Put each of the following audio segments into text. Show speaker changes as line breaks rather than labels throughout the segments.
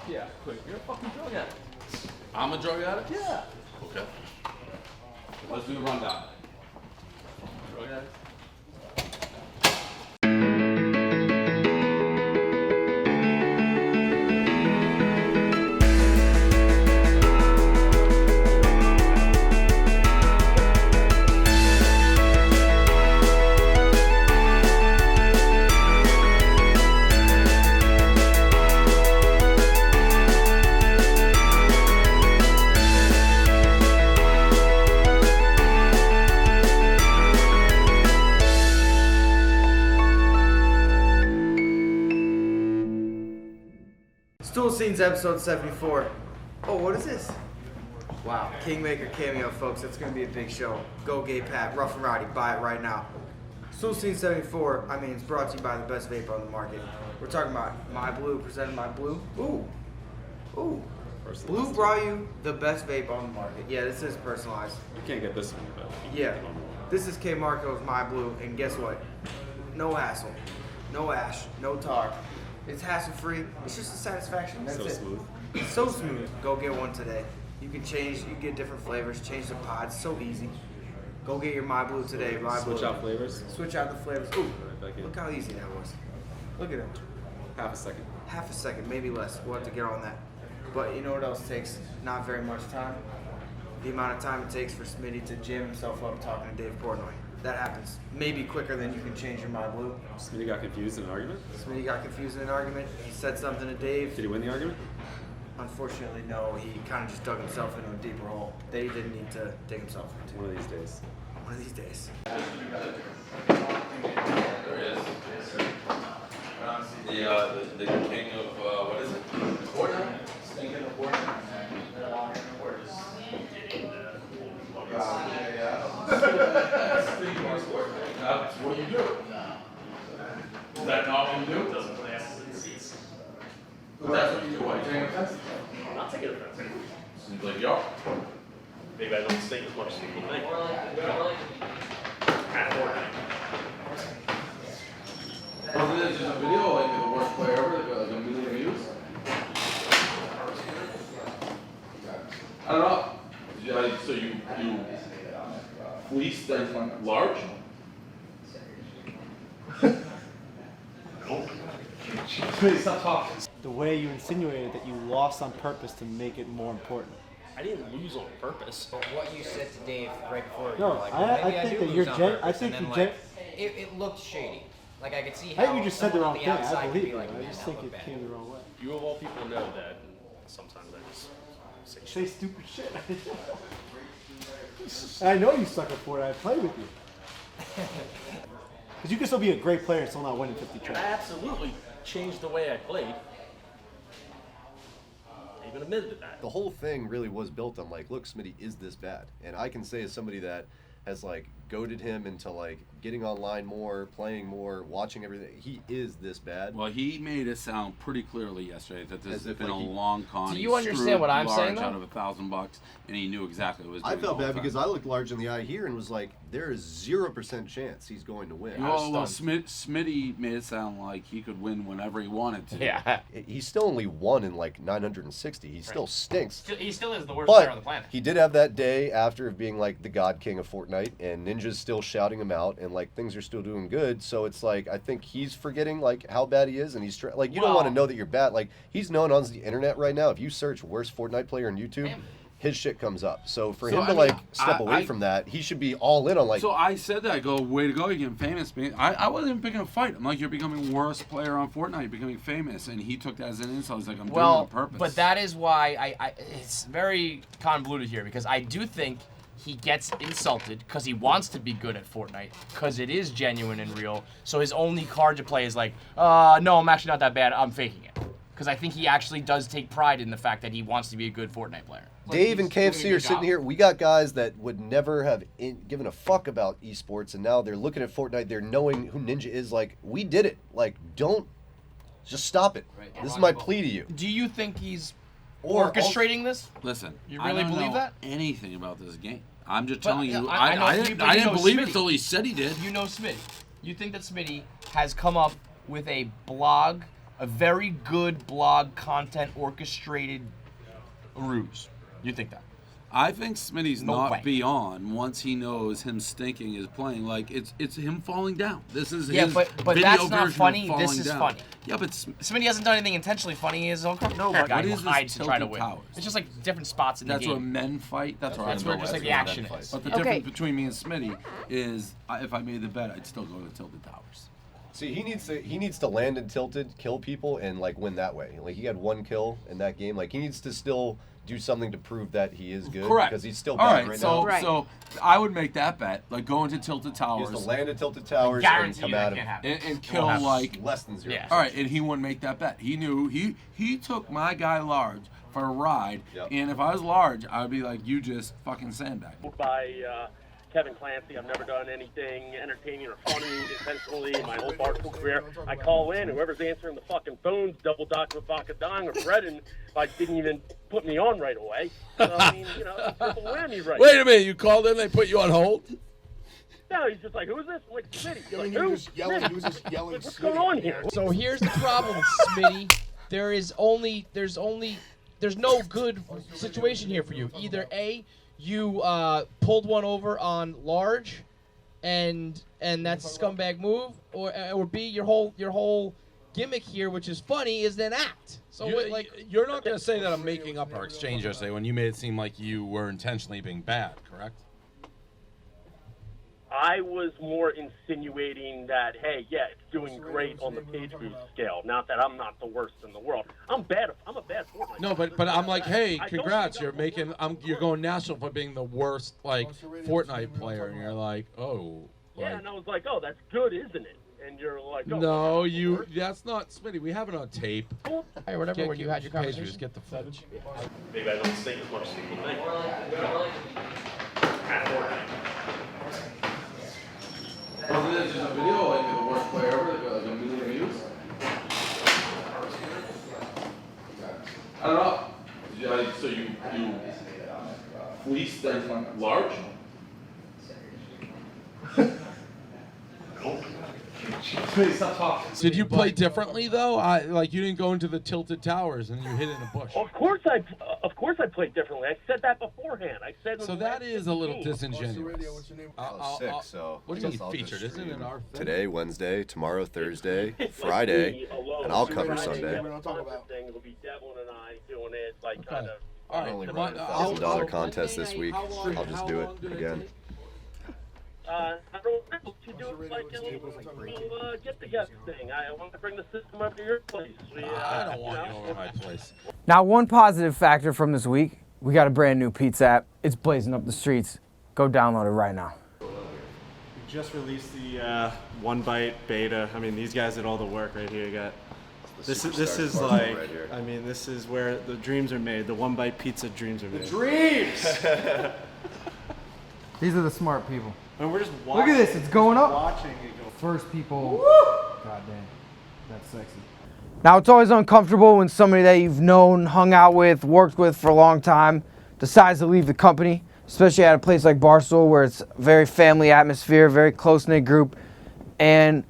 Yeah, quick. You're a fucking drug addict.
I'm a drug addict?
Yeah.
Okay. Let's do the rundown.
Drug addict.
Stool Scenes episode 74. Oh, what is this? Wow, Kingmaker cameo, folks. That's going to be a big show. Go Gay Pat, Rough and Rowdy, buy it right now. Stool Scenes 74, I mean, it's brought to you by the best vape on the market. We're talking about My Blue, presented by Blue. Ooh. Blue brought you the best vape on the market. Yeah, this is personalized.
You can't get this one, but
Yeah. This is K Marco's My Blue, and guess what? No hassle, no ash, no tar. It's hassle-free. It's just a satisfaction. That's
so
it.
smooth.
It's so smooth. Go get one today. You can change. You can get different flavors. Change the pods. So easy. Go get your My Blue today. My Blue.
Switch out flavors.
Switch out the flavors. Ooh,
Right back in.
look how easy that was. Look at him.
Half a second.
Half a second, maybe less. We'll have to get on that. But you know what else takes not very much time? The amount of time it takes for Smitty to jam himself up talking to Dave Portnoy. That happens maybe quicker than you can change your My Blue.
Smitty got confused in an argument?
Smitty got confused in an argument. He said something to Dave.
Did he win the argument?
Unfortunately, no. He kind of just dug himself into a deeper hole that he didn't need to dig himself into.
One of these days.
One of these days.
There is. The king of, what is it? Fortnite? Stinking of Fortnite. That's what you do. Is that not what you do?
Doesn't play asses in seats.
But that's what you do. Why you taking offense?
I'm not taking offense.
Seems like you are.
Maybe I don't stink as much as people think. At Fortnite.
Wasn't it just a video like the worst player ever that got like a million views? I don't know. So you fleeced that large? Stop talking.
The way you insinuated that you lost on purpose to make it more important.
I didn't lose on purpose.
But what you said to Dave right before,
No,
you were like,
I-
well,
I
maybe I,
think
do
that
lose
you're
on
gen-
purpose.
I think
and
you
then,
gen-
it looked shady. Like I could see
I
how
think you just said the
someone
wrong
on
thing.
the outside
I
could
believe
be
you.
like,
I
man,
just
that
think
looked
it
bad.
came the wrong way.
You of all people know that sometimes I just say
Say
shit.
stupid shit. And I know you suck at Fortnite. I play with you. Because you can still be a great player and still not winning 50
And
trips.
I absolutely changed the way I played. I even admitted to that.
The whole thing really was built on like, look, Smitty is this bad, and I can say as somebody that has like goaded him into like getting online more, playing more, watching everything. He is this bad.
Well, he made it sound pretty clearly yesterday that this
As
has
if,
been
like,
a
he-
long con.
Do
He
you understand
screwed
what I'm
large
saying, though?
out of $1,000, and he knew exactly what he was
I
doing.
felt
the whole
bad because
time.
I looked large in the eye here and was like, there is 0% chance he's going to win.
Well, Smitty made it sound like he could win whenever he wanted to.
Yeah.
He's still only won in like 960. He still stinks.
He still is the worst player on the
But
planet.
he did have that day after of being like the god king of Fortnite, and Ninja's still shouting him out, and like things are still doing good. So it's like I think he's forgetting like how bad he is, and he's like you don't want to know that you're bad. Like he's known on the internet right now. If you search worst Fortnite player on YouTube, his shit comes up. So for him to like step away from that, he should be all in on like.
So I said that. I go, way to go, you're getting famous, man. I wasn't even picking a fight. I'm like, you're becoming worst player on Fortnite. You're becoming famous, and he took that as an insult. He's like, I'm doing it on purpose.
But that is why it's very convoluted here because I do think he gets insulted because he wants to be good at Fortnite because it is genuine and real. So his only card to play is like, no, I'm actually not that bad. I'm faking it. Because I think he actually does take pride in the fact that he wants to be a good Fortnite player.
Dave and KFC are sitting here. We got guys that would never have given a fuck about esports, and now they're looking at Fortnite. They're knowing who Ninja is. Like, we did it. Like, don't just stop it. Right. This is my plea to you.
Do you think he's orchestrating this?
Listen,
You really
I don't
believe
know
that?
anything about this game. I'm just
But,
telling you.
I know
I
you-
didn't,
but
I
you
didn't
know
believe it
Smitty.
until he said he did.
You know Smitty. You think that Smitty has come up with a blog a very good blog content orchestrated ruse. You think that?
I think Smitty's
No
not
way.
beyond once he knows him stinking is playing. Like it's him falling down. This is
Yeah,
his
but
video
that's not
version of
funny.
falling
This is
down.
funny.
Yeah, but
Smitty hasn't done anything intentionally funny. He is his own
No,
guy
but
who
what is this
hides to try to
tilted
win.
towers?
It's just like different spots in
that's
the
where
game.
men fight. That's where
That's
I
where
know
just
that's
like the
where
action
men
is.
fight. But the
Okay.
difference between me and Smitty is if I made the bet, I'd still go to tilted towers.
See, he needs to land in tilted, kill people, and like win that way. Like he had 1 kill in that game. Like he needs to still do something to prove that he is good.
Correct.
Because he's still
All
bad
right,
now.
Right.
so I would make that bet. Like go into tilted
He
towers
has to land in tilted towers and
Guarantee
come
you that
out of
can't happen.
and
It
kill
won't happen.
like.
less than 0%.
Yeah.
All right, and he wouldn't make that bet. He knew he took my guy large for a ride,
Yep.
and if I was large, I'd be like, you just fucking sandbag.
By Kevin Clancy. I've never done anything entertaining or funny intentionally in my whole Barstool career. I call in, whoever's answering the fucking phones, double doc with vodka dong or Bredin, like didn't even put me on right away. So, I mean, you know, it's triple whammy right
Wait a minute, you called in, they put you on hold?
now. He's just like, who's this? I'm like, Smitty. You're like,
He
who?
was just yelling.
Smitty.
He was just yelling.
What's going on here?
So here's the problem, Smitty. There's no good situation here for you. Either A, you pulled one over on large, and that's a scumbag move, or B, your whole gimmick here, which is funny, is an act. So
You're not going to say that I'm making up our exchange yesterday when you made it seem like you were intentionally being bad, correct?
I was more insinuating that, hey, yeah, it's doing great on the page view scale. Not that I'm not the worst in the world. I'm a bad Fortnite.
No, but I'm like, hey,
I don't
congrats!
think
You're going national for being the worst Fortnite player, and you're like, oh.
Yeah, and I was like, oh, that's good, isn't it? And you're like, oh,
No,
that's the worst.
that's not Smitty. We have it on tape.
I remember when you had your
page views,
conversation.
get the footage.
Maybe I don't stink as much as people think. At Fortnite.
Wasn't it just a video like the worst player ever, like a million views? I don't know. So you fleeced them large? Stop talking.
Did you play differently though? You didn't go into the tilted towers and you hit it in a bush.
Of course I played differently. I said that beforehand. I said.
So that is a little disingenuous.
What's your name?
Oh, sick, so
What
I
do you
guess
mean
I'll just
featured? Isn't it
stream
our thing?
today, Wednesday, tomorrow, Thursday, Friday, and I'll cover Sunday.
We don't talk about.
Thing. It'll be Devlin and I doing it, like
Okay.
kind of.
All
I'm only
right.
running a $1,000 contest this week. I'll just do it again.
I don't know what you do like a little get together thing. I want to bring the system up to your place.
I don't want you over my place.
Now, one positive factor from this week, we got a brand new pizza app. It's blazing up the streets. Go download it right now.
We just released the One Bite beta. I mean, these guys did all the work right here. You got this is
superstar
like
right here.
I mean, this is where the dreams are made. The One Bite pizza dreams are made.
Dreams! These are the smart people.
And we're just
Look at this, it's going up.
Watching it go.
First people. God damn, that's sexy. Now, it's always uncomfortable when somebody that you've known, hung out with, worked with for a long time decides to leave the company, especially at a place like Barstool where it's a very family atmosphere, very close-knit group. And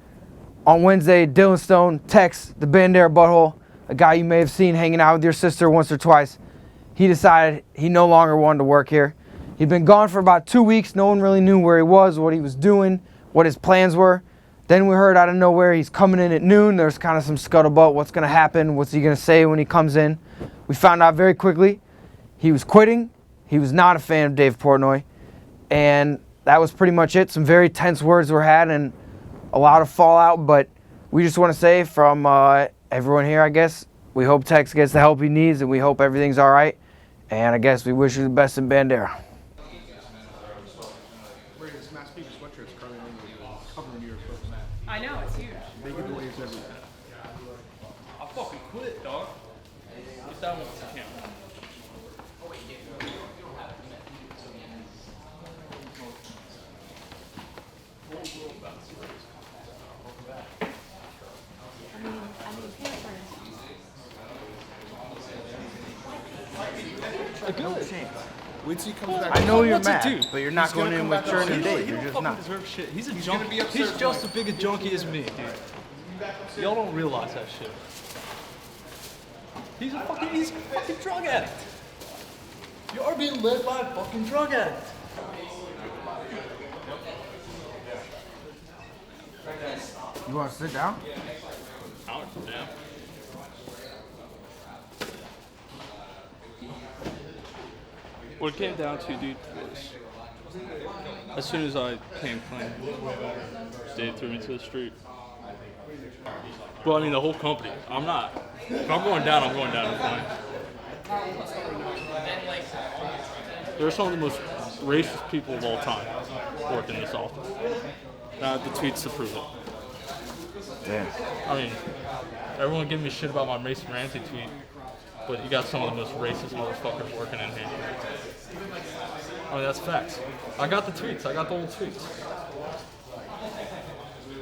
on Wednesday, Dylan Stone texts the Bandera Butthole, a guy you may have seen hanging out with your sister once or twice. He decided he no longer wanted to work here. He'd been gone for about 2 weeks. No one really knew where he was, what he was doing, what his plans were. Then we heard out of nowhere he's coming in at noon. There's kind of some scuttlebutt. What's going to happen? What's he going to say when he comes in? We found out very quickly he was quitting. He was not a fan of Dave Portnoy. And that was pretty much it. Some very tense words were had and a lot of fallout. But we just want to say from everyone here, I guess, we hope Tex gets the help he needs and we hope everything's all right. And I guess we wish you the best in Bandera.
This Mass Speaker sweatshirt's covering your first match.
I know, it's huge.
Making waves everywhere.
I'll fucking quit, dog. Get that one if you can.
Wait till he comes back.
I know you're
What's it
mad,
do?
but you're not
He's
going
gonna
in
come
with
back
Jordan
up.
and Dave. You're just not.
Deserve shit. He's a
gonna
junkie.
be upset
He's
with
just as big a junkie as me, dude. Y'all don't realize that shit.
He's a fucking drug addict. You are being led by a fucking drug addict.
You want to sit down?
Yeah. What it came down to, dude, was as soon as I came clean, Dave threw me to the street. Well, I mean, the whole company. I'm not. If I'm going down, I'm going down in flames. There are some of the most racist people of all time working this office. And I have the tweets to prove it.
Damn.
I mean, everyone giving me shit about my Mason Ramsey tweet, but you got some of the most racist motherfuckers working in here. I mean, that's facts. I got the tweets. I got the old tweets.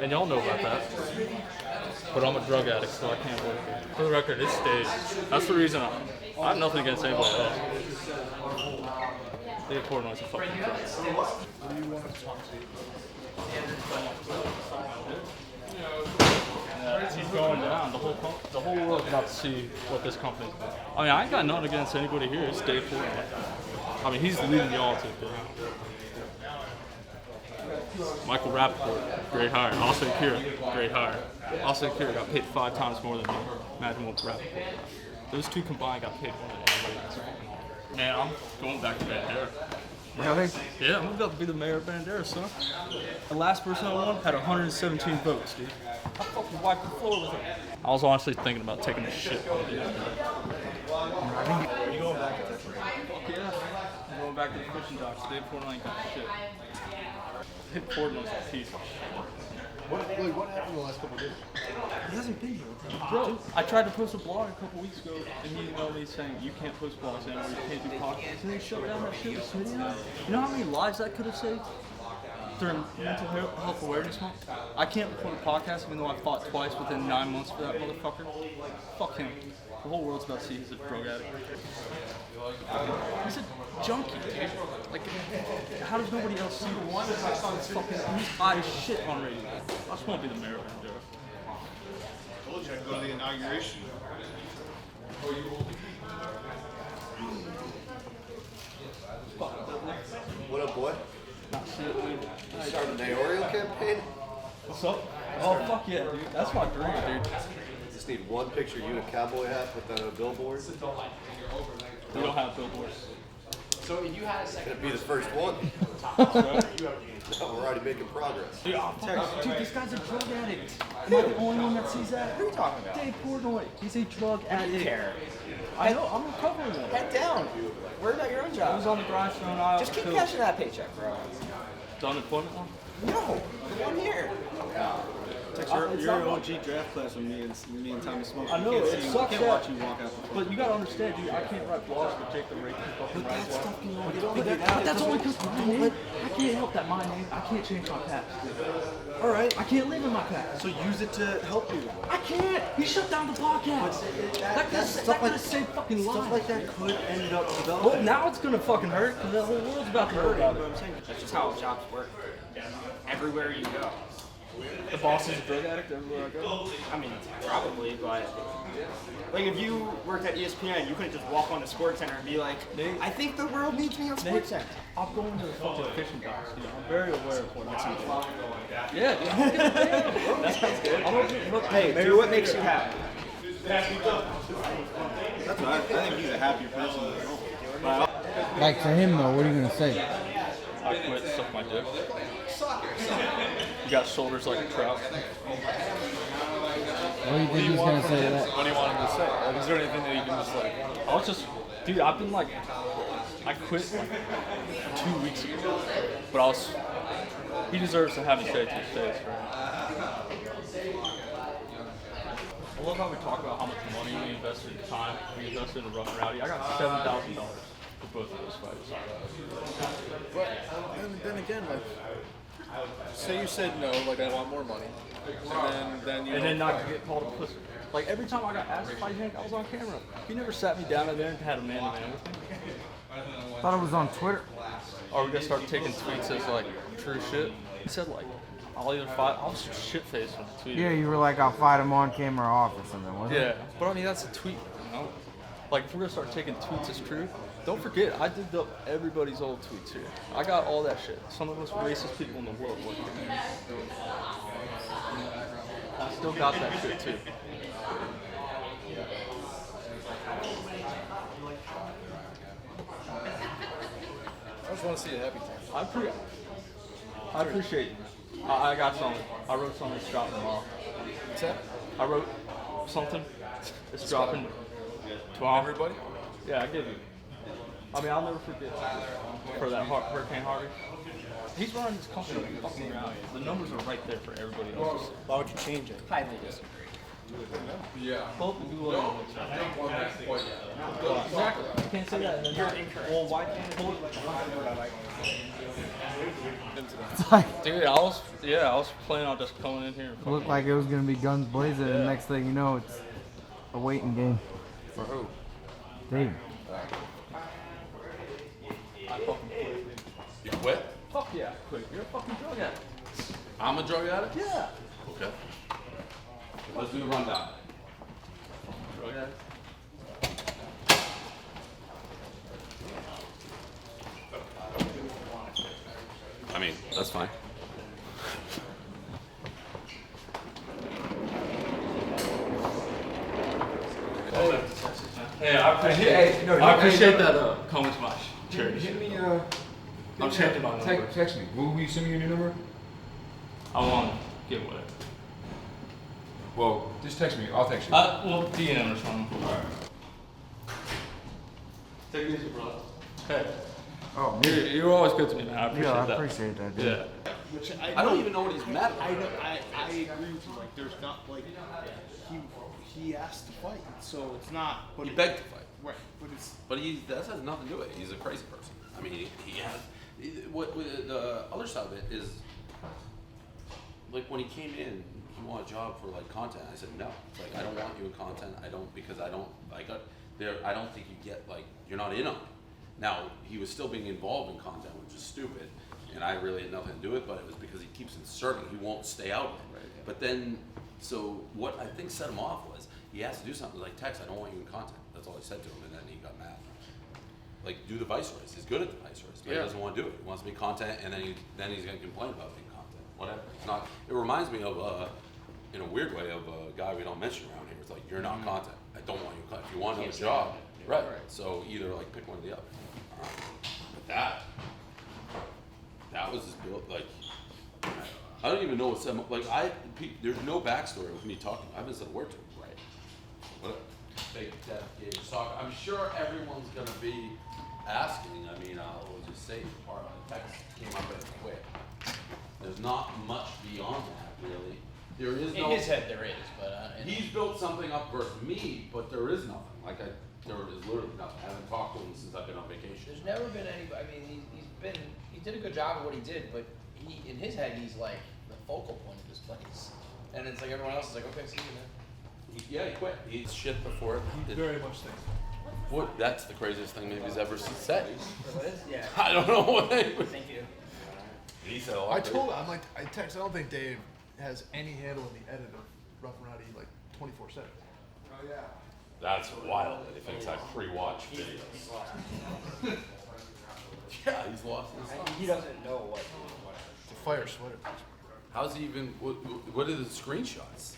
And y'all know about that. But I'm a drug addict, so I can't work. For the record, it stays. That's the reason I have nothing against anybody else. Dave Portnoy's a fucking drug. What do you want to talk to? He's going down. The whole world's about to see what this company's about. I mean, I ain't got nothing against anybody here. It's Dave Portnoy. I mean, he's leading y'all to it. Michael Rappaport, great hire. Austin Kira, great hire. Austin Kira got paid 5 times more than me. Imagine what Rappaport got. Those two combined got paid more than anybody else. Man, I'm going back to Bandera.
Really?
Yeah, I'm about to be the mayor of Bandera, son. The last person I won had 117 votes, dude. I fucking wiped the floor with it. I was honestly thinking about taking a shit. You going back to the Fuck yeah. I'm going back to the fishing docks. Dave Portnoy ain't got shit. Dave Portnoy's a piece of shit.
What happened the last couple of days?
He hasn't been here. Bro, I tried to post a blog a couple weeks ago, and he emailed me saying, you can't post blogs anymore, you can't do podcasts, and they shut down that shit with Smitty Dave. You know how many lives that could have saved during Mental Health Awareness Month? I can't record a podcast even though I fought twice within 9 months for that motherfucker. Fuck him. The whole world's about to see he's a drug addict. He's a junkie, dude. Like, how does nobody else see him? Why does that fucking, he's high as shit on radio. I just want to be the mayor of Bandera.
Told you I'd go to the inauguration.
What up, boy? You starting the mayoral campaign?
What's up? Oh, fuck yeah, dude. That's my dream, dude.
Just need one picture, you in a cowboy hat with a billboard.
We don't have billboards.
So you had a second.
Gonna be the first one. No, we're already making progress.
Dude, this guy's a drug addict. Am I the only one that sees that?
What are you talking about?
Dave Portnoy. He's a drug addict.
I
know, I'm recovering one.
Head down. Worry about your own
I
job.
was on the grindstone aisle.
Just keep cashing that paycheck, bro.
The unemployment one?
No, the one here.
You're an OG draft class with me and Tommy Smoke.
I know, it sucks.
Can't watch you walk out.
But you gotta understand, dude, I can't write blogs for Jake the Rake fucking write blogs. But that's only because my name, I can't help that my name, I can't change my past.
Alright.
I can't live in my past.
So use it to help you.
I can't! He shut down the podcast! That could have saved fucking lives.
Stuff like that could end up developing.
Well, now it's gonna fucking hurt, because the whole world's about to hurt.
That's just how jobs work. Everywhere you go.
The boss is a drug addict everywhere I go.
I mean, probably, but like if you worked at ESPN, you couldn't just walk on to SportsCenter and be like, I think the world needs me on SportsCenter.
I'm going to the fucking fishing docks, dude. I'm very aware of what I'm doing. Yeah, dude. That sounds good.
Hey, do what makes you happy.
That's what I think he's a happier person than normal.
Like for him though, what are you gonna say?
I quit, suck my dick. You got shoulders like a trout.
What do you think he's gonna say to that?
What do you want him to say? Like, is there anything that you can just like? I was just, dude. I've been like, I quit like 2 weeks ago, but I was. He deserves to have me say it to his face, right? I love how we talk about how much money we invested in time, we invested in Rough and Rowdy. I got $7,000 for both of those fights.
But then again, like, say you said no, like I want more money, and then you.
And then not to get called a pussy. Like every time I got asked to fight Hank, I was on camera. He never sat me down in there and had a man-to-man with me.
I thought it was on Twitter.
Are we gonna start taking tweets as like true shit? He said like, I'll either fight. I was shit-faced when I tweeted.
Yeah, you were like, I'll fight him on camera or off or something, wasn't it?
Yeah, but I mean that's a tweet, you know. Like, if we're gonna start taking tweets as truth, don't forget, I digged up everybody's old tweets here. I got all that shit. Some of the most racist people in the world working here. I still got that shit too.
I just want to see a happy time.
I appreciate you. I got something. I wrote something that's dropping tomorrow.
What's that?
I wrote something. It's dropping tomorrow.
Everybody?
Yeah, I give you. I mean, I'll never forget for that Hurricane Harvey. He's running his company fucking around. The numbers are right there for everybody else.
Why would you change it?
Highly disagree.
Yeah.
Pull up and Google it. Exactly. You can't say that. And then you're incorrect. Well, why can't it pull it Dude, I was planning on just coming in here. And
Looked like it was gonna be guns blazing, and next thing you know, it's a waiting game.
For who?
Dave.
I fucking quit.
You quit?
Fuck yeah, I quit. You're a fucking drug addict.
I'm a drug addict?
Yeah.
Okay. Let's do the rundown.
Drug addict.
I mean, that's fine.
Hey, I appreciate that comment to my church.
Hit me,
I'm checking my number.
Text me. Will you send me your new number?
I want to get with it.
Well, just text me. I'll text you.
Well, DM or something. Alright. Take it easy, brother. Hey.
Oh,
You're always good to me, man. I appreciate that.
Yeah, I appreciate that, dude.
Yeah.
Which
I don't even know what he's mad about.
I agree with you. Like, there's not like he asked to fight, so it's not. But
He begged to fight.
Right, but it's.
But that has nothing to do with it. He's a crazy person. I mean, he has. What the other side of it is, like when he came in, he wanted a job for like content. I said no. It's like I don't want you in content. I don't because I don't like there. I don't think you get like you're not in on it. Now he was still being involved in content, which is stupid, and I really had nothing to do with it. But it was because he keeps inserting. He won't stay out of it. Right, yeah. But then, so what I think set him off was he has to do something like text. I don't want you in content. That's all I said to him, and then he got mad. Like do the vice race. He's good at the vice race, but he doesn't want to do it. He wants to be content, and then he's going to complain about being content. Whatever. It's not. It reminds me of in a weird way of a guy we don't mention around here. It's like you're not content. I don't want you in content. If you want another job, right? So either like pick one or the other. But that was his build. Like I don't even know what's like. There's no backstory of me talking. I haven't said a word to him. Right. What? Big death game talk. I'm sure everyone's gonna be asking. I mean, I'll just say part of the text came up at quick. There's not much beyond that, really. There is
In
no.
his head, there is, but
He's built something up versus me, but there is nothing. There is literally nothing. I haven't talked to him since I've been on vacation.
there's never been anybody. I mean, he did a good job of what he did, but in his head, he's like the focal point of this place, and it's like everyone else is like, okay, see you, man.
He quit. He's shit before.
He very much thinks.
What? That's the craziest thing maybe he's ever said.
Yeah.
I don't know what.
Thank you.
He said.
I told him, I'm like, I don't think Dave has any handle in the edit of Rough and Rowdy like 24/7. Oh yeah.
That's wild that he thinks I pre-watch videos. Yeah, he's lost his stuff.
He doesn't know what.
It's a fire sweater.
How's he even? What are the screenshots?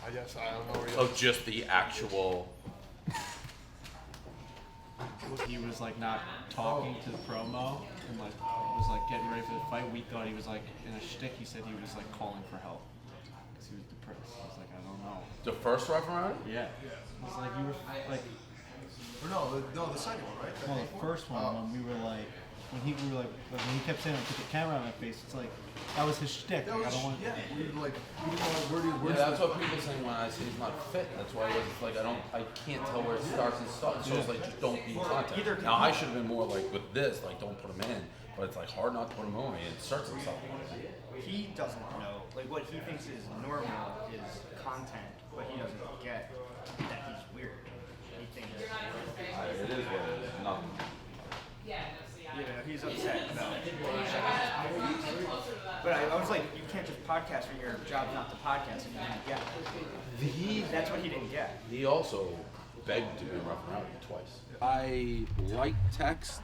I guess I don't know where he
Of just the actual.
He was like not talking to the promo and like was like getting ready for the fight. We thought he was like in a shtick. He said he was like calling for help because he was depressed. I was like, I don't know.
The first Rough and Rowdy?
Yeah. It was like you were like.
Or no, the second one, right?
Well, the first one when we were like when he kept saying put the camera on my face. It's like that was his shtick. Like, I don't want.
Yeah. We were like,
Yeah, that's what people say when I say he's not fit. That's why it's like I can't tell where it starts and stops. So it's like just don't be in contact. Now I should have been more like with this, like don't put him in. But it's like hard not to put him in. It starts at something.
He doesn't know. Like what he thinks is normal is content, but he doesn't get that he's weird. He thinks
It is what it is. Nothing.
you know, he's upset about it. But I was like, you can't just podcast when your job's not to podcast, and you didn't get it. That's what he didn't get.
He also begged to be Rough and Rowdy twice. I like Tex.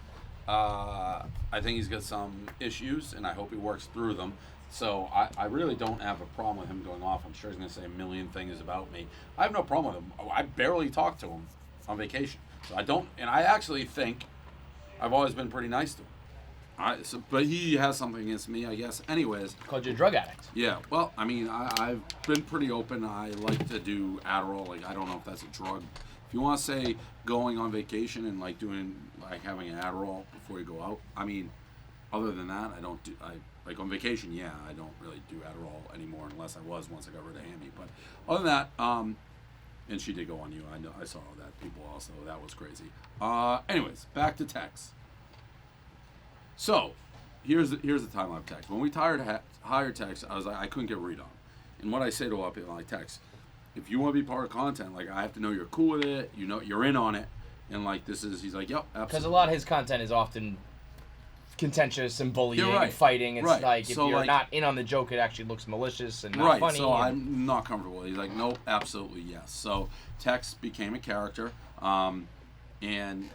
I think he's got some issues, and I hope he works through them. So I really don't have a problem with him going off. I'm sure he's going to say a million things about me. I have no problem with him. I barely talk to him on vacation. So I don't, and I actually think I've always been pretty nice to him. But he has something against me, I guess. Anyways.
Called you a drug addict.
Yeah, well, I mean, I've been pretty open. I like to do Adderall. Like, I don't know if that's a drug. If you want to say going on vacation and, like, doing, like, having an Adderall before you go out, I mean, other than that, I don't do, like, on vacation, yeah, I don't really do Adderall anymore unless I was once I got rid of Hammy. But other than that, and she did go on you. I know, I saw that. People also, that was crazy. Anyways, back to Tex. So, here's the timeline of Tex. When we hired Tex, I was like, I couldn't get a read on him. And what I say to people like, Tex, if you want to be part of content, like, I have to know you're cool with it, you know, you're in on it, and like, this is, he's like, yep, absolutely.
Because a lot of his content is often contentious and bullying
right.
and fighting. It's
right.
like, if
so,
you're
like,
not in on the joke, it actually looks malicious and not
right.
funny.
So I'm not comfortable. He's like, nope, absolutely yes. So Tex became a character, and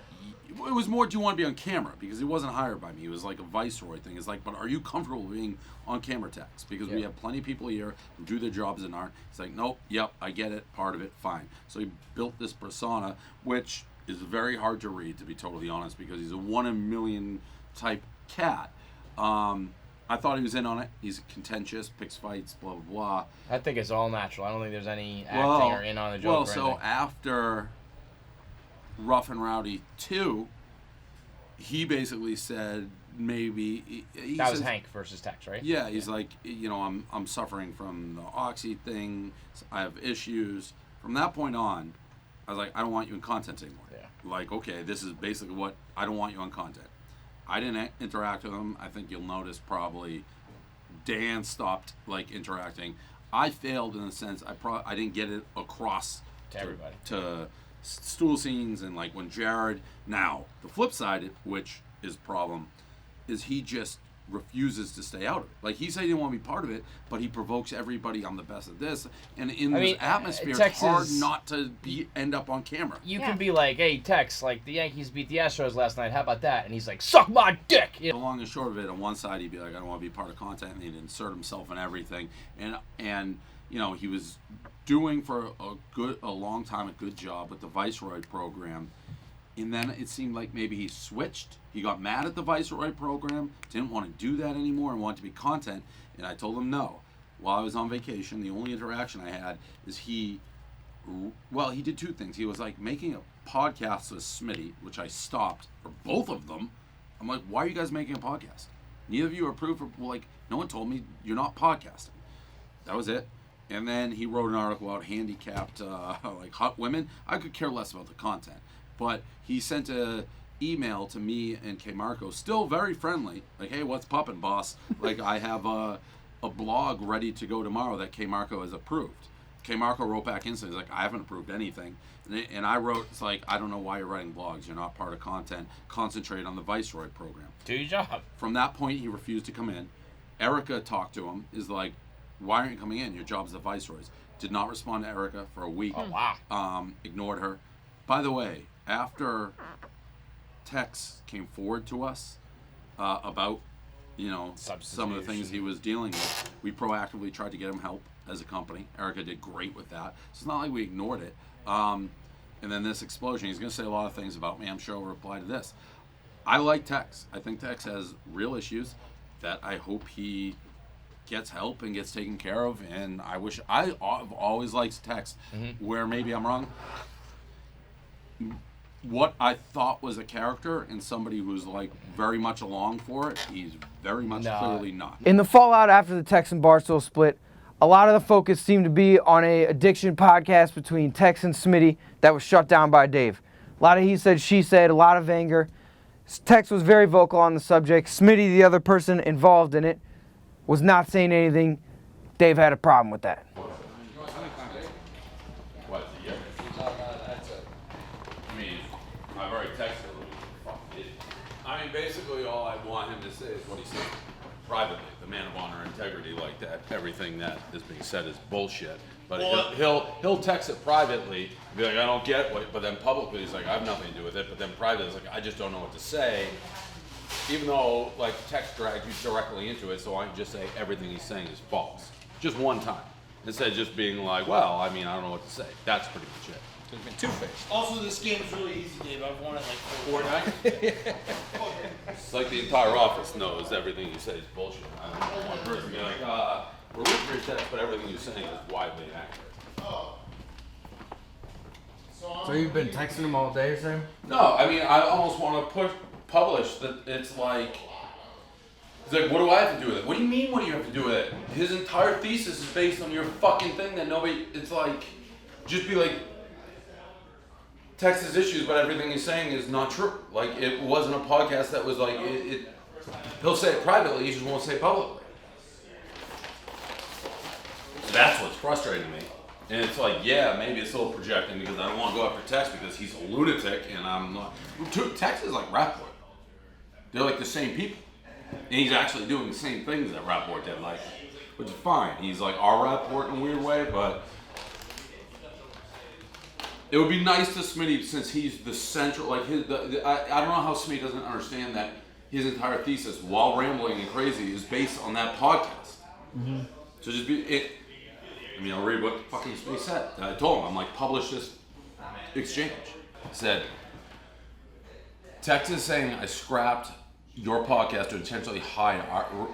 it was more, do you want to be on camera? Because he wasn't hired by me. It was like a viceroy thing. It's like, but are you comfortable being on camera, Tex? Because we have plenty of people here who do their jobs and aren't. It's like, nope, yep, I get it, part of it, fine. So he built this persona, which is very hard to read, to be totally honest, because he's a 1 in a million type cat. I thought he was in on it. He's contentious, picks fights, blah, blah, blah.
I think it's all natural. I don't think there's any acting or in on the joke.
Well,
or
so
anything.
after Rough and Rowdy 2, he basically said maybe
that was Hank versus Tex, right?
Yeah, he's like, you know, I'm suffering from the oxy thing. I have issues. From that point on, I was like, I don't want you in content anymore. Yeah. Like, okay, this is basically what I don't want you on content. I didn't interact with him. I think you'll notice probably Dan stopped like interacting. I failed in the sense I didn't get it across
to everybody.
To Stool Scenes and like when Jared. Now the flip side, which is problem, is he just refuses to stay out of it. Like he said he didn't want to be part of it, but he provokes everybody. I'm the best at this, and in this atmosphere, it's hard not to end up on camera.
You can be like, hey, Tex, like the Yankees beat the Astros last night. How about that? And he's like, suck my dick. You know?
The long and short of it, on one side he'd be like, I don't want to be part of content, and he'd insert himself in everything, and you know he was doing for a long time a good job with the Viceroy program. And then it seemed like maybe he switched. He got mad at the Viceroy program, didn't want to do that anymore, and wanted to be content. And I told him no. While I was on vacation, the only interaction I had is he did two things. He was like making a podcast with Smitty, which I stopped for both of them. I'm like, why are you guys making a podcast? Neither of you are approved for, like, no one told me you're not podcasting. That was it. And then he wrote an article about handicapped, like hot women. I could care less about the content. But he sent a email to me and K Marco, still very friendly, like, hey, what's poppin', boss? Like, I have a blog ready to go tomorrow that K Marco has approved. K Marco wrote back instantly, he's like, I haven't approved anything. And I wrote, it's like, I don't know why you're writing blogs. You're not part of content. Concentrate on the Viceroy program.
Do your job.
From that point, he refused to come in. Erica talked to him, is like, why aren't you coming in? Your job's the Viceroy's. Did not respond to Erica for a week.
Oh, wow.
Ignored her. By the way, after Tex came forward to us about, you know, some of the things he was dealing with, we proactively tried to get him help as a company. Erica did great with that. So it's not like we ignored it. And then this explosion, he's going to say a lot of things about me. I'm sure I'll reply to this. I like Tex. I think Tex has real issues that I hope he gets help and gets taken care of. And I've always liked Tex. Mm-hmm. Where maybe I'm wrong. What I thought was a character and somebody who's like very much along for it, he's very much clearly not.
In the fallout after the Tex and Barstool split, a lot of the focus seemed to be on a addiction podcast between Tex and Smitty that was shut down by Dave. A lot of he said, she said, a lot of anger. Tex was very vocal on the subject. Smitty, the other person involved in it, was not saying anything. Dave had a problem with that.
Basically all I want him to say is what he said privately. the man of honor and integrity like that. Everything that is being said is bullshit. But
Well,
he'll text it privately, be like, I don't get what, but then publicly he's like, I have nothing to do with it. But then privately he's like, I just don't know what to say. Even though like text drags you directly into it, so I can just say everything he's saying is false. Just one time. Instead of just being like, well, I mean, I don't know what to say. That's pretty much it.
It's been two-faced.
Also, this game's really easy, Dave. I've won it like 4 times.
It's like the entire office knows everything you say is bullshit. I don't know one person be like, we're with your text, but everything you're saying is widely inaccurate.
So you've been texting him all day, Sam?
No, I mean, I almost want to publish that it's like, what do I have to do with it? What do you mean, what do you have to do with it? His entire thesis is based on your fucking thing that nobody, it's like, just be like, text his issues, but everything he's saying is not true. Like, it wasn't a podcast that was like, he'll say it privately, he just won't say it publicly. So that's what's frustrating me. And it's like, yeah, maybe it's a little projecting because I don't want to go after Tex because he's a lunatic and I'm not. Tex is like Rapport. They're like the same people. And he's actually doing the same things that Rapport did, like, which is fine. He's like our Rapport in a weird way, but it would be nice to Smitty since he's the central, like I don't know how Smitty doesn't understand that his entire thesis, while rambling and crazy, is based on that podcast.
Mm-hmm.
So just be it. I mean, I'll read what fucking Smitty said. I told him, I'm like, publish this exchange. He said, Tex is saying I scrapped your podcast to intentionally hide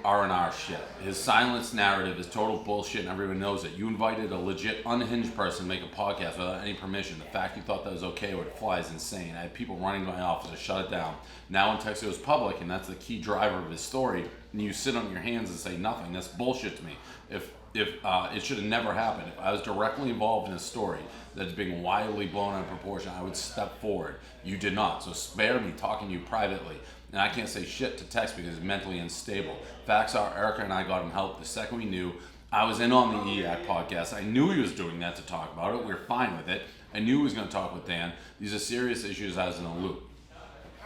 R&R shit. His silence narrative is total bullshit and everyone knows it. You invited a legit unhinged person to make a podcast without any permission. The fact you thought that was okay would fly is insane. I had people running to my office to shut it down. Now when Tex goes public and that's the key driver of his story, and you sit on your hands and say nothing, that's bullshit to me. If it should have never happened. If I was directly involved in a story that is being wildly blown out of proportion, I would step forward. You did not, so spare me talking to you privately. And I can't say shit to Tex because he's mentally unstable. Facts are, Erica and I got him help the second we knew. I was in on the EAC podcast. I knew he was doing that to talk about it. We were fine with it. I knew he was going to talk with Dan. These are serious issues as in a loop.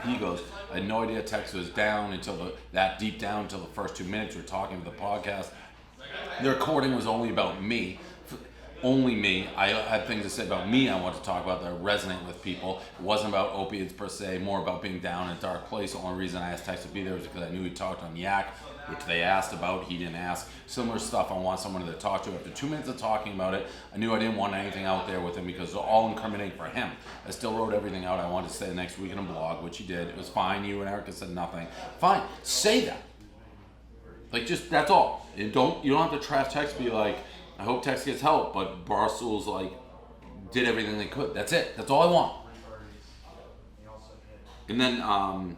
He goes, I had no idea Tex was down until that deep down until the first 2 minutes we were talking to the podcast. The recording was only about me. Only me. I had things to say about me I wanted to talk about that resonate with people. It wasn't about opiates per se, more about being down in a dark place. The only reason I asked Tex to be there was because I knew he talked on Yak, which they asked about, he didn't ask. Similar stuff I want someone to talk to. After 2 minutes of talking about it, I knew I didn't want anything out there with him because it was all incriminating for him. I still wrote everything out I wanted to say the next week in a blog, which he did. It was fine. You and Erica said nothing. Fine. Say that. Like, just, that's all. And you don't have to trash Tex, be like, I hope Tex gets help, but Barstool's like, did everything they could. That's it. That's all I want. And then,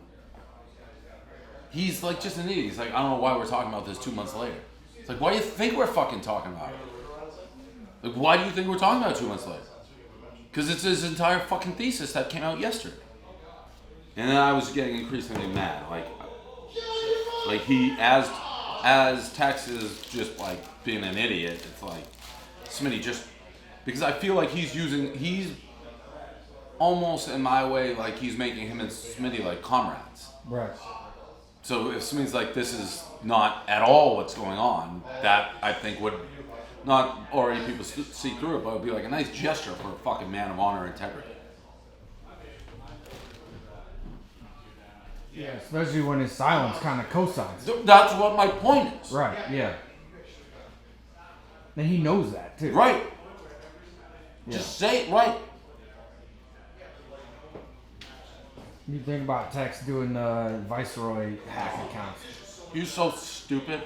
he's like just an idiot. He's like, I don't know why we're talking about this 2 months later. It's like, why do you think we're fucking talking about it? Like, why do you think we're talking about it 2 months later? Because it's his entire fucking thesis that came out yesterday. And then I was getting increasingly mad. Like he, as Tex is just like being an idiot, it's like, Smitty, just, because I feel like he's almost in my way, like he's making him and Smitty like comrades.
Right.
So if Smitty's like, this is not at all what's going on, that I think would not already people see through it, but it would be like a nice gesture for a fucking man of honor and integrity.
Yeah, especially when his silence kind of cosigns.
That's what my point is.
Right, yeah. And he knows that, too.
Right.
Yeah.
Just say it right.
You think about Tex doing the Viceroy hack accounts.
He's so stupid.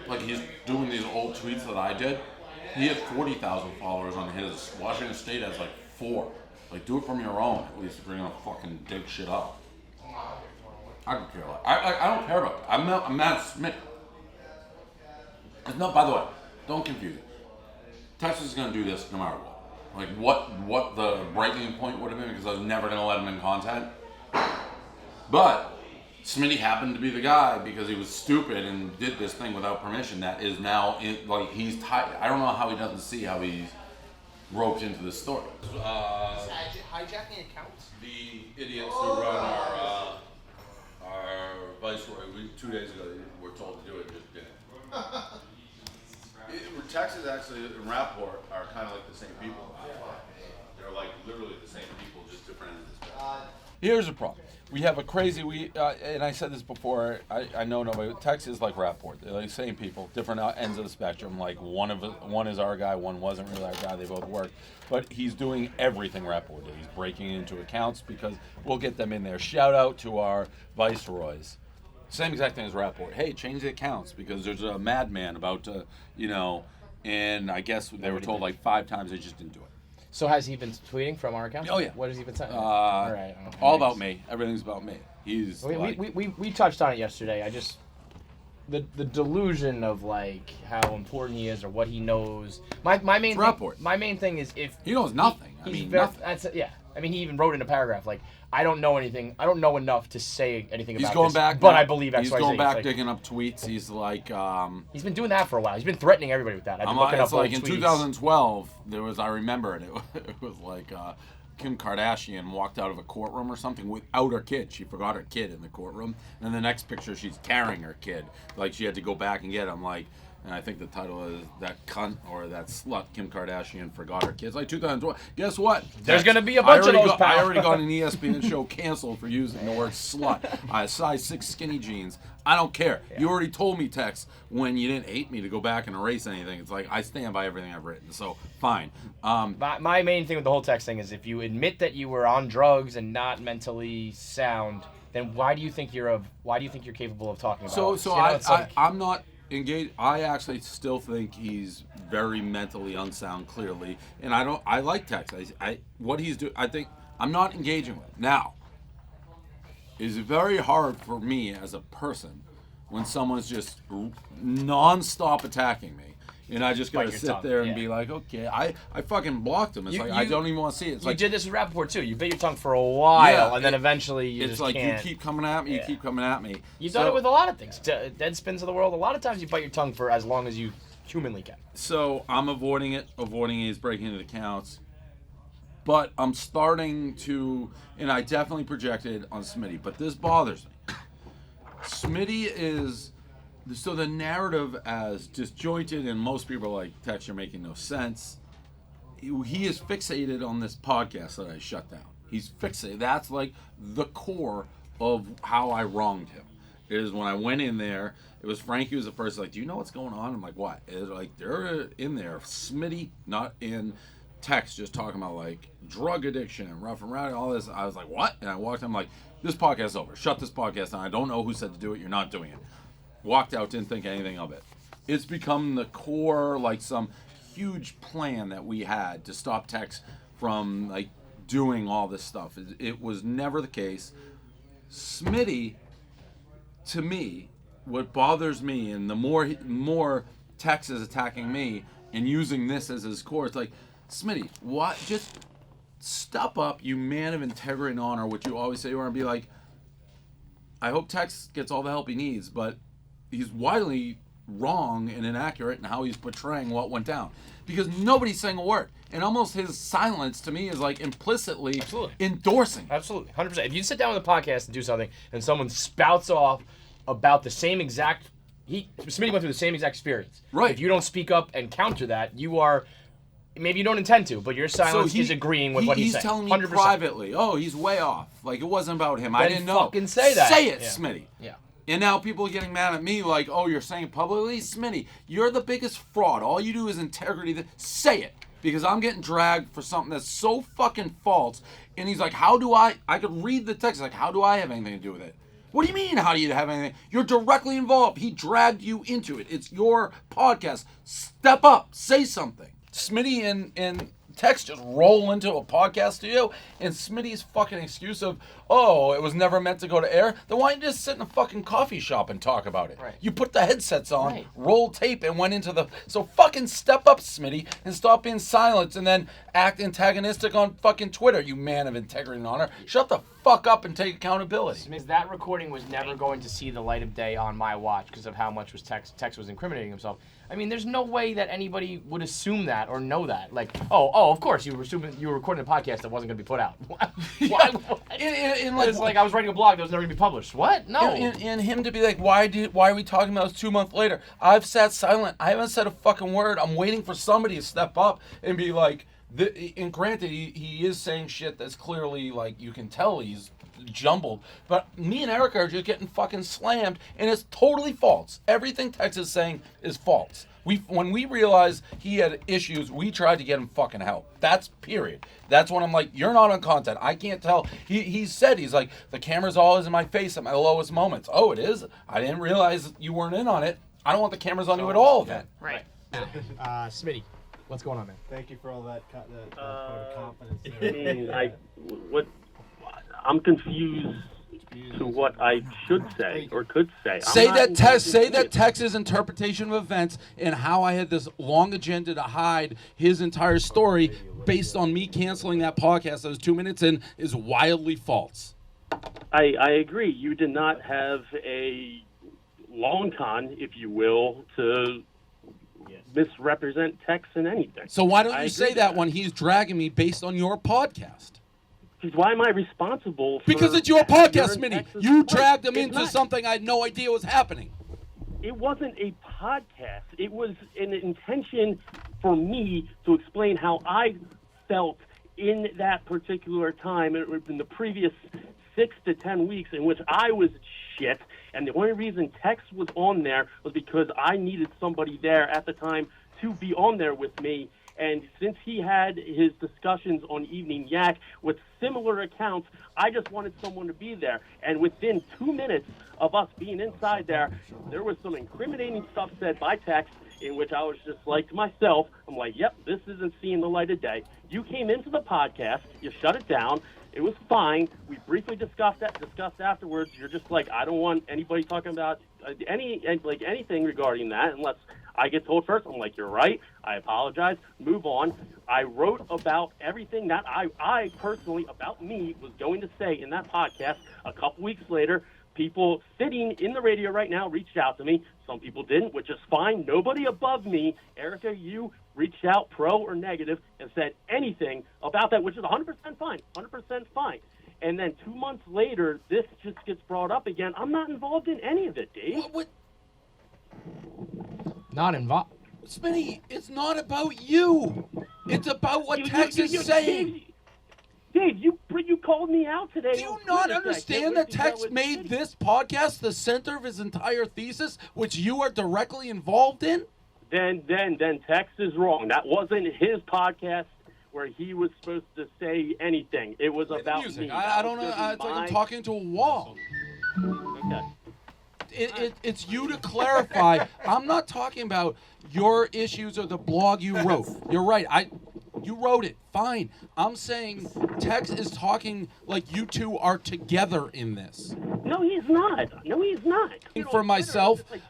Like, he's doing these old tweets that I did. He had 40,000 followers on his. Washington State has like 4. Like, do it from your own, at least if you're gonna fucking dig shit up. I don't care. I don't care about it. I'm mad at Smitty. It's not, by the way, don't confuse it. Texas is gonna do this no matter what. Like, what the breaking point would have been, because I was never gonna let him in content. But Smitty happened to be the guy because he was stupid and did this thing without permission that is now, like, he's tied. I don't know how he doesn't see how he's roped into this story.
Hijacking accounts?
The idiots who run our Viceroy, 2 days ago, they were told to do it, just didn't. Texas actually and Rapport are kind of like the same people. They're like literally the same people, just different ends of the spectrum.
Here's the problem. We have a crazy, and I said this before, I know nobody, Texas is like Rapport. They're like the same people, different ends of the spectrum. Like one is our guy, one wasn't really our guy, they both work. But he's doing everything Rapport did. He's breaking into accounts because we'll get them in there. Shout out to our Viceroys. Same exact thing as Rapport. Hey, change the accounts because there's a madman about to, and I guess they were told like 5 times, they just didn't do it.
So has he been tweeting from our account?
Oh yeah.
What has he been saying?
All right. All about me. Everything's about me. He's
we touched on it yesterday. The delusion of like how important he is or what he knows. My main thing is if
he knows nothing.
Nothing. I mean, he even wrote in a paragraph like, I don't know anything. I don't know enough to say anything about
going
this,
back,
but I believe X,
he's
Y, Z.
going back,
like,
digging up tweets. He's like,
he's been doing that for a while. He's been threatening everybody with that. I've been looking up
like in
tweets.
2012, there was, I remember it. It was like Kim Kardashian walked out of a courtroom or something without her kid. She forgot her kid in the courtroom. And then the next picture, she's carrying her kid. Like she had to go back and get him. Like, and I think the title is That Cunt or That Slut Kim Kardashian Forgot Her Kids. Like 2012. Guess what?
There's going to be a bunch of those, pal.
I already got an ESPN show canceled for using the word slut. Size 6 skinny jeans. I don't care. Yeah. You already told me, Tex, when you didn't hate me to go back and erase anything. It's like, I stand by everything I've written. So, fine.
My main thing with the whole Tex thing is if you admit that you were on drugs and not mentally sound, then why do you think you're capable of talking about it?
I'm not engaged. I actually still think he's very mentally unsound, clearly, and I like Tex. What he's doing, I think I'm not engaging with now. It's very hard for me as a person when someone's just non-stop attacking me, and I just gotta sit there and be like, okay, I fucking blocked him. It's I don't even want to see it. It's
you did this with Rappaport too. You bit your tongue for a while, and then eventually you just can't.
You keep coming at me. You keep coming at me.
You've done it with a lot of things. Dead spins of the world. A lot of times you bite your tongue for as long as you humanly can.
So I'm avoiding it. Avoiding is breaking into accounts. But I'm starting to, and I definitely projected on Smitty, but this bothers me. Smitty is, so the narrative as disjointed, and most people are like, Tex, you're making no sense. He is fixated on this podcast that I shut down. He's fixated. That's like the core of how I wronged him. Is when I went in there, it was Frankie was the first, like, do you know what's going on? I'm like, what? It's like, they're in there. Smitty, not in Text, just talking about like drug addiction and rough and rowdy, all this. I was like, what? And I walked in, I'm like, this podcast's over. Shut this podcast down. I don't know who said to do it. You're not doing it. Walked out, didn't think anything of it. It's become the core, like some huge plan that we had to stop Tex from like doing all this stuff. It was never the case. Smitty, to me, what bothers me, and the more Tex is attacking me and using this as his core, it's like, Smitty, what? Just step up, you man of integrity and honor, which you always say you are, and be like, I hope Tex gets all the help he needs, but he's widely wrong and inaccurate in how he's portraying what went down. Because nobody's saying a word. And almost his silence to me is like implicitly endorsing.
Absolutely. 100%. If you sit down with a podcast and do something and someone spouts off about the same exact, Smitty went through the same exact experience.
Right.
If you don't speak up and counter that, you are, maybe you don't intend to, but your silence is agreeing with what he's saying.
He's telling me
100%.
privately, oh, he's way off. Like, it wasn't about him. I didn't know.
Fucking say that.
Say it,
Yeah.
Smitty.
Yeah.
And now people are getting mad at me like, oh, you're saying publicly? Smitty, you're the biggest fraud. All you do is integrity. Say it. Because I'm getting dragged for something that's so fucking false. And he's like, how do I could read the text, like, how do I have anything to do with it? What do you mean, how do you have anything? You're directly involved. He dragged you into it. It's your podcast. Step up. Say something. Smitty and Tex just roll into a podcast studio, and Smitty's fucking excuse of, oh, it was never meant to go to air. Then why don't you just sit in a fucking coffee shop and talk about it?
Right.
You put the headsets on, rolled tape, and went into the... So fucking step up, Smitty, and stop being silent and then act antagonistic on fucking Twitter, you man of integrity and honor. Shut the fuck up and take accountability.
That recording was never going to see the light of day on my watch because of how much Tex was incriminating himself. I mean, there's no way that anybody would assume that or know that. Like, oh, of course, you were assuming you were recording a podcast that wasn't going to be put out. Why? It's like I was writing a blog that was never going to be published. What? No.
And him to be like, why are we talking about this 2 months later? I've sat silent. I haven't said a fucking word. I'm waiting for somebody to step up and be like, and granted, he is saying shit that's clearly, like, you can tell he's jumbled, but me and Erica are just getting fucking slammed, and it's totally false. Everything Tex is saying is false. When we realized he had issues, we tried to get him fucking help. That's period. That's when I'm like, you're not on content. I can't tell. He said, he's like, the camera's always in my face at my lowest moments. Oh, it is? I didn't realize you weren't in on it. I don't want the cameras on you at all then.
Right. Smitty, what's going on, man?
Thank you for all that vote of confidence.
I mean, I'm confused to what I should say or could say.
Say that Tex's interpretation of events and how I had this long agenda to hide his entire story based on me canceling that podcast that was 2 minutes in is wildly false.
I agree. You did not have a long con, if you will, to misrepresent Tex in anything.
So why don't you say that when he's dragging me based on your podcast?
Why am I responsible for...
Because it's your podcast, Smitty. You dragged him into something I had no idea was happening.
It wasn't a podcast. It was an intention for me to explain how I felt in that particular time, in the previous 6 to 10 weeks in which I was shit. And the only reason Tex was on there was because I needed somebody there at the time to be on there with me. And since he had his discussions on Evening Yak with similar accounts, I just wanted someone to be there. And within 2 minutes of us being inside there was some incriminating stuff said by Tex in which I was just like to myself, I'm like, yep, this isn't seeing the light of day. You came into the podcast, you shut it down. It was fine. We briefly discussed afterwards. You're just like, I don't want anybody talking about anything regarding that unless I get told first. I'm like, you're right. I apologize. Move on. I wrote about everything that I personally, about me, was going to say in that podcast. A couple weeks later, people sitting in the radio right now reached out to me. Some people didn't, which is fine. Nobody above me, Erica, you, reached out, pro or negative, and said anything about that, which is 100% fine, 100% fine. And then 2 months later, this just gets brought up again. I'm not involved in any of it, Dave.
What?
Not involved.
Smitty, it's not about you. It's about what Tex is saying.
Dave, you called me out today.
Do you not understand that Tex made this podcast the center of his entire thesis, which you are directly involved in?
Then Tex is wrong. That wasn't his podcast where he was supposed to say anything. It was about
music.
me.
I don't know. It's like I'm talking to a wall.
Okay.
It's you to clarify. I'm not talking about your issues or the blog you wrote. You're right. You wrote it. Fine. I'm saying Tex is talking like you two are together in this.
No, he's not.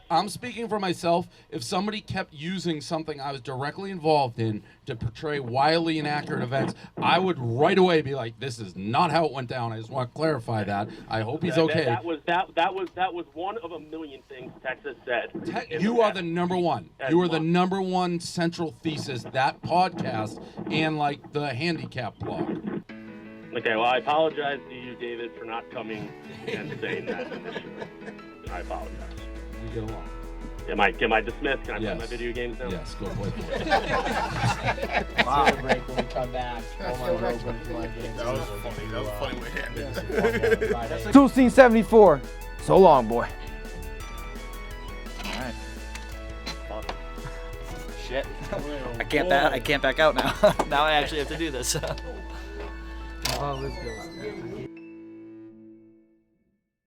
I'm speaking for myself. If somebody kept using something I was directly involved in to portray wildly inaccurate events, I would right away be like, "This is not how it went down." I just want to clarify that. I hope he's okay.
That was one of a million things Tex has said.
You are the number one. You are the number one central thesis. That podcast and like the handicap blog.
Okay, well, I apologize to you, David, for not coming and saying that. I apologize.
We get along.
Am I dismissed? Can I play my video games now?
Yes, go play.
Wow. Break when we come back. That was
funny. That was funny way to end it.
Stool Scenes 74. So long, boy.
All right. Shit. I can't back out now. Now I actually have to do this.
Oh, let's go.